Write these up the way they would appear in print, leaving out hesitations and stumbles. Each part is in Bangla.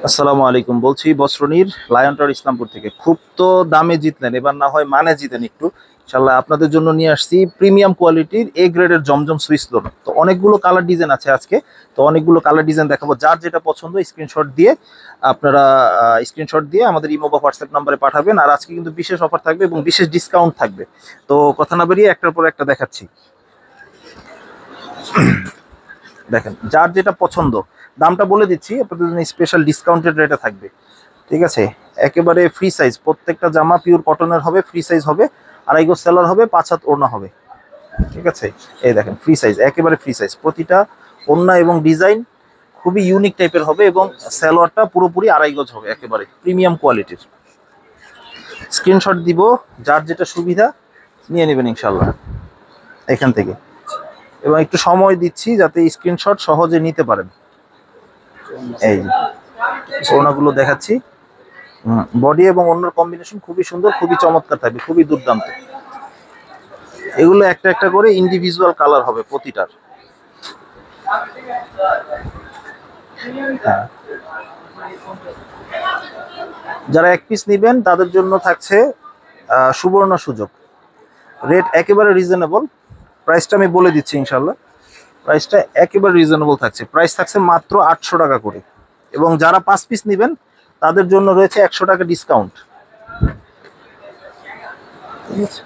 আসসালামু আলাইকুম, বলছি বস্ত্রনীর লায়ন টাওয়ার ইসলামপুর থেকে। খুব তো দামে জিতলেন, এবার না হয় মানে জিতেন একটু। ইনশাল্লাহ আপনাদের জন্য নিয়ে আসছি প্রিমিয়াম কোয়ালিটির এ গ্রেডের জমজম সুইস লোন। তো অনেকগুলো কালার ডিজাইন আছে আজকে, তো অনেকগুলো কালার ডিজাইন দেখাবো। যার যেটা পছন্দ স্ক্রিনশট দিয়ে আমাদের ইমো বা হোয়াটসঅ্যাপ নাম্বারে পাঠাবেন। আর আজকে কিন্তু বিশেষ অফার থাকবে এবং বিশেষ ডিসকাউন্ট থাকবে। তো কথা না বেরিয়ে একটার পর একটা দেখাচ্ছি। দেখেন, যার যেটা পছন্দ দামটা বলে দিচ্ছি, আপনাদের জন্য স্পেশাল ডিসকাউন্টেড রেটে থাকবে। ঠিক আছে, একেবারে ফ্রি সাইজ, প্রত্যেকটা জামা পিওর কটনের হবে, ফ্রি সাইজ হবে, আড়াই গজ সেলার হবে, 5 হাত ওড়না হবে। ঠিক আছে, এই দেখেন ফ্রি সাইজ, একেবারে ফ্রি সাইজ। প্রতিটা ওড়না এবং ডিজাইন খুবই ইউনিক টাইপের হবে এবং সালোয়ারটা পুরোপুরি আড়াই গজ হবে, একেবারে প্রিমিয়াম কোয়ালিটির। স্ক্রিনশট দিব, যার যেটা সুবিধা নিয়ে নেবেন ইনশাল্লাহ এখান থেকে। এবং একটু সময় দিচ্ছি যাতে স্ক্রিনশট সহজে নিতে পারেন। এই যে ওড়নাগুলো দেখাচ্ছি, বডি এবং অন্যর কম্বিনেশন খুবই সুন্দর, খুবই চমৎকার থাকবে, খুবই দুর্দান্ত। এগুলো একটা একটা করে ইন্ডিভিজুয়াল কালার হবে প্রতিটার। হ্যাঁ, যারা এক পিস নেবেন তাদের জন্য থাকছে সুবর্ণ সুযোগ। রেট একেবারে রিজনেবল, প্রাইসটা আমি বলে দিচ্ছি ইনশাল্লাহ। প্রাইসটা একেবারে রিজনেবল থাকছে, প্রাইস থাকছে মাত্র 800 টাকা করে। এবং যারা 5 পিস নেবেন তাদের জন্য রয়েছে 100 টাকা ডিসকাউন্ট। ঠিক আছে,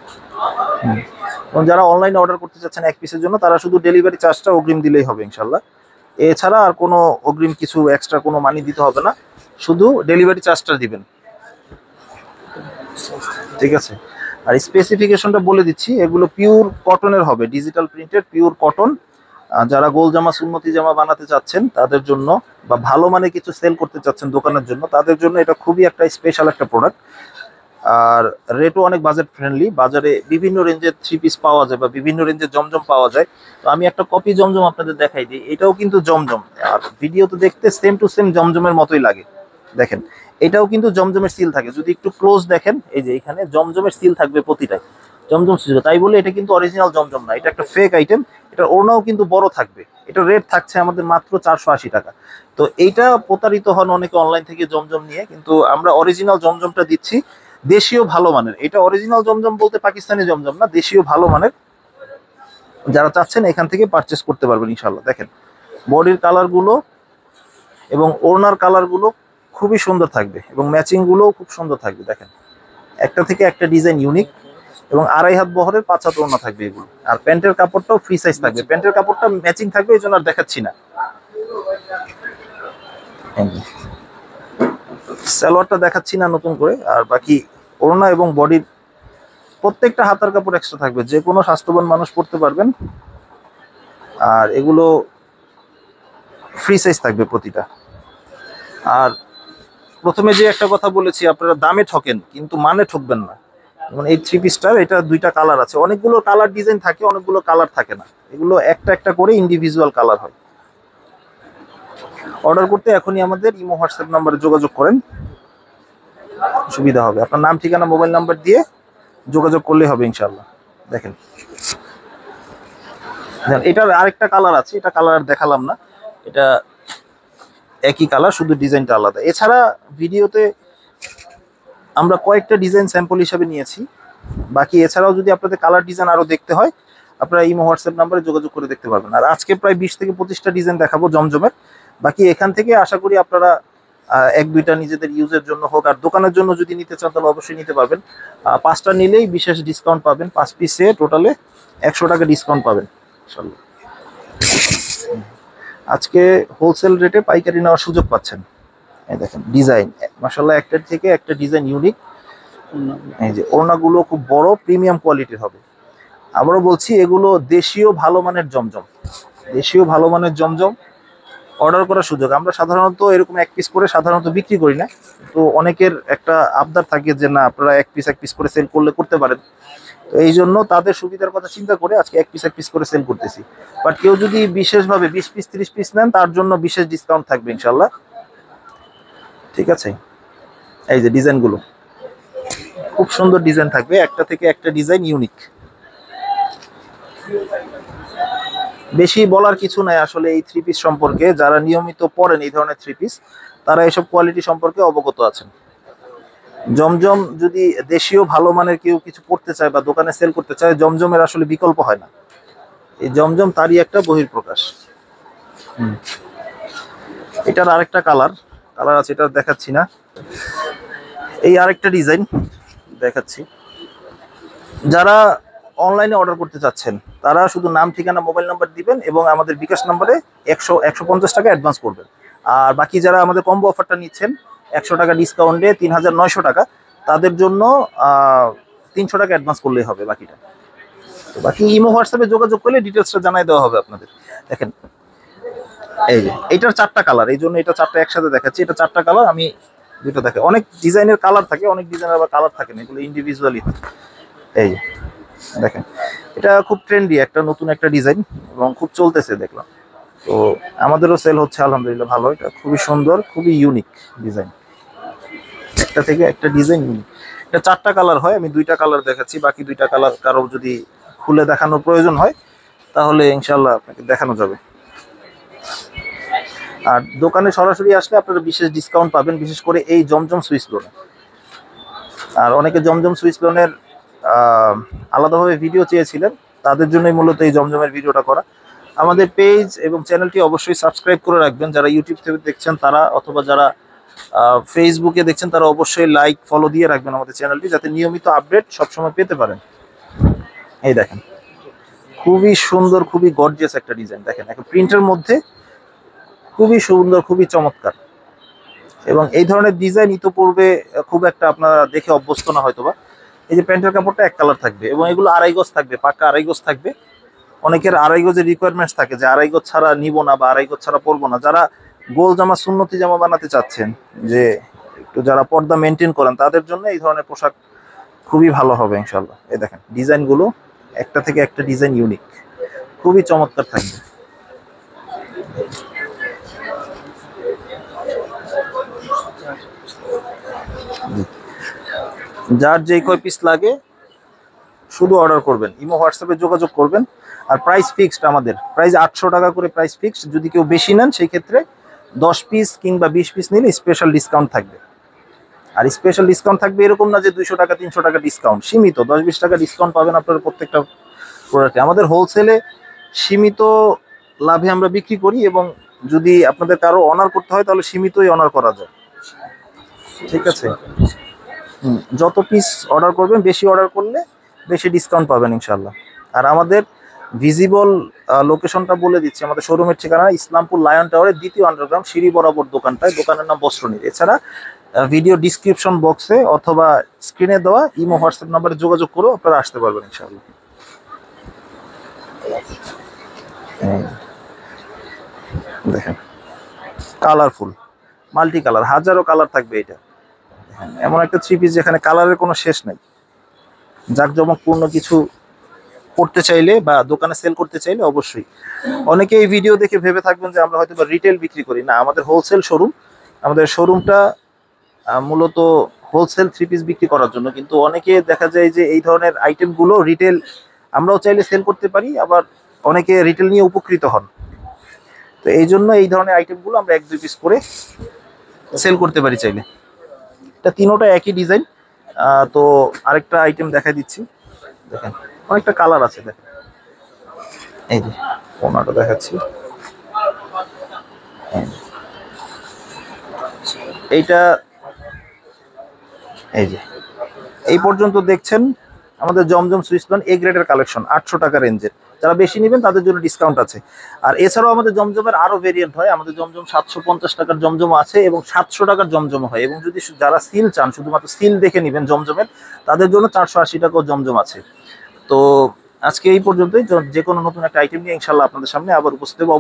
এবং যারা অনলাইনে অর্ডার করতে চাচ্ছেন এক পিসের জন্য, তারা শুধু ডেলিভারি চার্জটা অগ্রিম দিলেই হবে ইনশাল্লাহ। এছাড়া আর কোনো অগ্রিম কিছু এক্সট্রা কোনো মানি দিতে হবে না, শুধু ডেলিভারি চার্জটা দিবেন। ঠিক আছে, আর স্পেসিফিকেশনটা বলে দিচ্ছি, এগুলো পিওর কটনের হবে, ডিজিটাল প্রিন্টেড পিওর কটন। যারা গোল জামা সুন্নতি জামা বানাতে চাচ্ছেন তাদের জন্য, বা ভালো মানে কিছু সেল করতে চাচ্ছেন দোকানের জন্য, তাদের জন্য এটা খুবই একটা স্পেশাল একটা প্রোডাক্ট। আর রেটও অনেক বাজেট ফ্রেন্ডলি। বাজারে বিভিন্ন রেঞ্জের থ্রি পিস পাওয়া যায় বা বিভিন্ন রেঞ্জের জমজম পাওয়া যায়। তো আমি একটা কপি জমজম আপনাদের দেখাই দিই। এটাও কিন্তু জমজম, আর ভিডিও তো দেখতে সেম টু সেম জমজমের মতোই লাগে। দেখেন, এটাও কিন্তু জমজমের সিল থাকে, যদি একটু ক্লোজ দেখেন, এই যে এখানে জমজমের সিল থাকবে প্রতিটাই, জমজম সিল। তাই বলে এটা কিন্তু অরিজিনাল জমজম না, এটা একটা ফেক আইটেম। এটার ওড়নাও কিন্তু বড় থাকবে। এটা রেট থাকছে আমাদের মাত্র 480 টাকা। তো এইটা প্রতারিত হন অনেকে অনলাইন থেকে জমজম নিয়ে, কিন্তু আমরা অরিজিনাল জমজমটা দিচ্ছি, দেশীয় ভালো মানের। এটা অরিজিনাল জমজম বলতে পাকিস্তানি জমজম না, দেশীয় ভালো মানের। যারা চাচ্ছেন এখান থেকে পারচেস করতে পারবেন ইনশাল্লাহ। দেখেন, বডির কালার গুলো এবং ওড়নার কালার গুলো খুবই সুন্দর থাকবে, এবং ম্যাচিং গুলোও খুব সুন্দর থাকবে। দেখেন, একটা থেকে একটা ডিজাইন ইউনিক, এবং আড়াই হাত বহরের 5 হাত ওড়না থাকবে এগুলো। আর প্যান্টের কাপড়টাও ফ্রি সাইজ থাকবে, প্যান্টের কাপড়টা ম্যাচিং থাকবে, এই জন্য আর দেখাচ্ছি না। সালোয়ারটা দেখাচ্ছি না নতুন করে। আর বাকি ওড়না এবং বডির প্রত্যেকটা হাতার কাপড় এক্সট্রা থাকবে, যে কোনো স্বাস্থ্যবান মানুষ পরতে পারবেন। আর এগুলো ফ্রি সাইজ থাকবে প্রতিটা। আর প্রথমে যে একটা কথা বলেছি, আপনারা দামে ঠকেন কিন্তু মানে ঠকবেন না। যেমন এই থ্রি পিসটার এটা দুইটা কালার আছে, অনেকগুলো কালার ডিজাইন থাকে, অনেকগুলো কালার থাকে না। এগুলো একটা একটা করে ইন্ডিভিজুয়াল কালার হয়। অর্ডার করতে এখনই আমাদের ইমো হোয়াটসঅ্যাপ নাম্বারে যোগাযোগ করেন, সুবিধা হবে। আপনার নাম, ঠিকানা, মোবাইল নাম্বার দিয়ে যোগাযোগ করলে হবে ইনশাল্লাহ। দেখেন, এটার আরেকটা কালার আছে, এটা কালার দেখালাম না, এটা একই কালার, শুধু ডিজাইনটা আলাদা। এছাড়া ভিডিওতে আমরা কয়েকটা ডিজাইন স্যাম্পল হিসাবে নিয়েছি। বাকি এছাড়াও যদি আপনাদের কালার ডিজাইন আরো দেখতে হয়, আপনারা ইমো হোয়াটসঅ্যাপ নাম্বারে যোগাযোগ করে দেখতে পারবেন। আর আজকে প্রায় 20 থেকে 25টা ডিজাইন দেখাবো জমজমের। বাকি এখান থেকে আশা করি আপনারা এক দুইটা নিজেদের ইউজের জন্য হোক, আর দোকানের জন্য যদি নিতে চান তাহলে অবশ্যই নিতে পারবেন। 5টা নিলেই বিশেষ ডিসকাউন্ট পাবেন, 5 পিসে টোটালে 100 টাকা ডিসকাউন্ট পাবেন ইনশাআল্লাহ। আজকে হোলসেল রেটে পাইকারি নেওয়ার সুযোগ পাচ্ছেন। এই দেখেন ডিজাইন, মাশাআল্লাহ একটার থেকে একটা ডিজাইন ইউনিক। এই যে ওড়নাগুলো খুব বড়, প্রিমিয়াম কোয়ালিটির হবে। আবারও বলছি, এগুলো দেশীয় ভালো মানের জমজম, দেশীয় ভালো মানের জমজম। অর্ডার করার সুযোগ, আমরা সাধারণত এরকম এক পিস করে সাধারণত বিক্রি করি না। তো অনেকের একটা আবদার থাকে যে না, আপনারা এক পিস করে সেল করতে পারেন। তো এই জন্য তাদের সুবিধার কথা চিন্তা করে আজকে এক পিস করে সেল করতেছি। বাট কেউ যদি বিশেষভাবে 20 পিস 30 পিস নেন, তার জন্য বিশেষ ডিসকাউন্ট থাকবে ইনশাল্লাহ। ঠিক আছে, এই যে ডিজাইনগুলো খুব সুন্দর ডিজাইন থাকবে, একটা থেকে একটা ডিজাইন ইউনিক। বেশি বলার কিছু নাই আসলে এই থ্রি পিস সম্পর্কে। যারা নিয়মিত পরেন এই ধরনের থ্রি পিস, তারা এসব কোয়ালিটি সম্পর্কে অবগত আছেন। জমজম যদি দেশীয় ভালো মানের কেউ কিছু করতে চায় বা দোকানে সেল করতে চায়, জমজমের আসলে বিকল্প হয় না। এই জমজম তারই একটা বহিঃপ্রকাশ। এটার আরেকটা কালার আছে, এটা দেখাচ্ছি না। এই আরেকটা ডিজাইন দেখাচ্ছি। যারা অনলাইনে অর্ডার করতে চাচ্ছেন তারা শুধু নাম, ঠিকানা, মোবাইল নাম্বার দিবেন এবং আমাদের বিকাশ নাম্বারে 150 টাকা অ্যাডভান্স করবেন। আর বাকি যারা আমাদের কম্বো অফারটা নিচ্ছেন 100 টাকা ডিসকাউন্টে 3900 টাকা, তাদের জন্য 300 টাকা অ্যাডভান্স করলেই হবে বাকিটা। তো বাকি ইমো হোয়াটসঅ্যাপে যোগাযোগ করলে ডিটেলসটা জানাই দেওয়া হবে আপনাদের। দেখেন এই যে এটার 4টা কালার, এই জন্য এটা 4টা একসাথে দেখাচ্ছি। এটা 4টা কালার, আমি দুটো দেখে। অনেক ডিজাইনের কালার থাকে, অনেক ডিজাইনের আবার কালার থাকে না, এগুলো ইন্ডিভিজুয়ালি। এই যে দেখেন, এটা খুব ট্রেন্ডি একটা নতুন একটা ডিজাইন এবং খুব চলতেছে দেখলাম। তো আমাদেরও সেল হচ্ছে আলহামদুলিল্লাহ ভালো। এটা খুবই সুন্দর, খুবই ইউনিক ডিজাইন, একটা থেকে একটা ডিজাইন ইউনিক। এটা 4টা কালার হয়, আমি 2টা কালার দেখাচ্ছি। বাকি 2টা কালার কারো যদি খুলে দেখানোর প্রয়োজন হয় তাহলে ইনশাল্লাহ আপনাকে দেখানো যাবে। আর দোকানে সরাসরি আসলে আপনারা বিশেষ ডিসকাউন্ট পাবেন, বিশেষ করে এই জমজম সুইস লোনে। আর অনেকে জমজম সুইস লোনের আলাদাভাবে ভিডিও চেয়েছিলেন, তাদের জন্যই মূলত এই জমজমের ভিডিওটা করা। আমাদের পেজ এবং চ্যানেলটি অবশ্যই সাবস্ক্রাইব করে রাখবেন, যারা ইউটিউব থেকে দেখছেন তারা, অথবা যারা ফেসবুকে দেখছেন তারা অবশ্যই লাইক ফলো দিয়ে রাখবেন আমাদের চ্যানেলটি, যাতে নিয়মিত আপডেট সবসময় পেতে পারেন। এই দেখেন, খুবই সুন্দর, খুবই গর্জিয়াস একটা ডিজাইন। দেখেন, একটা প্রিন্টের মধ্যে খুবই সুন্দর, খুবই চমৎকার। এবং এই ধরনের ডিজাইন ইতোপূর্বে খুব একটা আপনারা দেখে অভ্যস্ত না হয়তোবা। এই যে প্যান্টের কাপড়টা এক কালার থাকবে এবং এগুলো 2.5 গজ থাকবে, পাক্কা 2.5 গজ থাকবে। অনেকের 2.5 গজের রিকোয়ারমেন্টস থাকে যে 2.5 গজ ছাড়া নিব না বা 2.5 গজ ছাড়া পরবো না। যারা গোল জামা, সুন্নতি জামা বানাতে চাচ্ছেন, যে একটু যারা পর্দা মেনটেন করেন, তাদের জন্য এই ধরনের পোশাক খুবই ভালো হবে ইনশাল্লাহ। এই দেখেন ডিজাইনগুলো একটা থেকে একটা ডিজাইন ইউনিক, খুবই চমৎকার থাকবে। যার যেই কয় পিস লাগে শুধু অর্ডার করবেন, ইমো হোয়াটসঅ্যাপে যোগাযোগ করবেন। আর প্রাইস ফিক্সড, আমাদের প্রাইস 800 টাকা করে প্রাইস ফিক্সড। যদি কেউ বেশি নেন সেই ক্ষেত্রে 10 পিস কিংবা 20 পিস নিলে স্পেশাল ডিসকাউন্ট থাকবে। আর স্পেশাল ডিসকাউন্ট থাকবে এরকম না যে 200 টাকা 300 টাকা ডিসকাউন্ট, সীমিত 10-20 টাকা ডিসকাউন্ট পাবেন আপনারা প্রত্যেকটা প্রোডাক্টে। আমাদের হোলসেলে সীমিত লাভে আমরা বিক্রি করি, এবং যদি আপনাদের কারো অনার করতে হয় তাহলে সীমিতই অনার করা যায়। ঠিক আছে, যত পিস অর্ডার করবেন, বেশি অর্ডার করলে বেশি ডিসকাউন্ট পাবেন ইনশাল্লাহ। আর আমাদের ভিজিবল লোকেশনটা বলে দিচ্ছি। আমাদের শোরুমের ঠিকানা ইসলামপুর লায়ন টাওয়ারের 2য় আন্ডারগ্রাউন্ড সিঁড়ি বরাবর দোকানটায়। দোকানের নাম বস্ত্রনীর। এছাড়া ভিডিও ডিসক্রিপশন বক্সে অথবা স্ক্রিনে দেওয়া ইমো হোয়াটসঅ্যাপ নাম্বারে যোগাযোগ করে আপনারা আসতে পারবেন ইনশাল্লাহ। দেখেন, কালারফুল, মাল্টি কালার, হাজারো কালার থাকবে। এটা এমন একটা থ্রি পিস যেখানে কালারের কোনো শেষ নাই। জাঁকজমকপূর্ণ কিছু করতে চাইলে বা দোকানে সেল করতে চাইলে অবশ্যই। অনেকে এই ভিডিও দেখে ভেবে থাকবেন যে আমরা হয়তো রিটেল বিক্রি করি, না, আমাদের হোলসেল শোরুম। আমাদের শোরুমটা মূলত হোলসেল থ্রি পিস বিক্রি করার জন্য। কিন্তু অনেকে দেখা যায় যে এই ধরনের আইটেমগুলো রিটেল আমরাও চাইলে সেল করতে পারি, আবার অনেকে রিটেল নিয়ে উপকৃত হন। তো এই জন্য এই ধরনের আইটেমগুলো আমরা 1-2 পিস করে সেল করতে পারি চাইলে। এটা তিনোটা একই ডিজাইন। তো আরেকটা আইটেম দেখাই দিচ্ছি। দেখেন, অনেকটা কালার আছে। দেখেন, এই যে ওনাটা দেখাচ্ছি। এইটা, এই যে এই পর্যন্ত দেখছেন আমাদের জমজম সুইস লোন এ গ্রেডের কালেকশন 800 টাকা রেঞ্জের। যারা বেশি নেবেন তাদের জন্য ডিসকাউন্ট আছে। আর এছাড়াও আমাদের জমজমের আরো ভেরিয়েন্ট হয়। আমাদের জমজম 750 টাকার জমজম আছে এবং 700 টাকার জমজম হয়। এবং যদি যারা সিল চান, শুধুমাত্র সিল দেখে নেবেন জমজমের, তাদের জন্য 480 টাকাও জমজম আছে। তো আজকে এই পর্যন্তই। যে কোনো নতুন একটা আইটেম নিয়ে ইনশাল্লাহ আপনাদের সামনে আবার উপস্থিত হবো।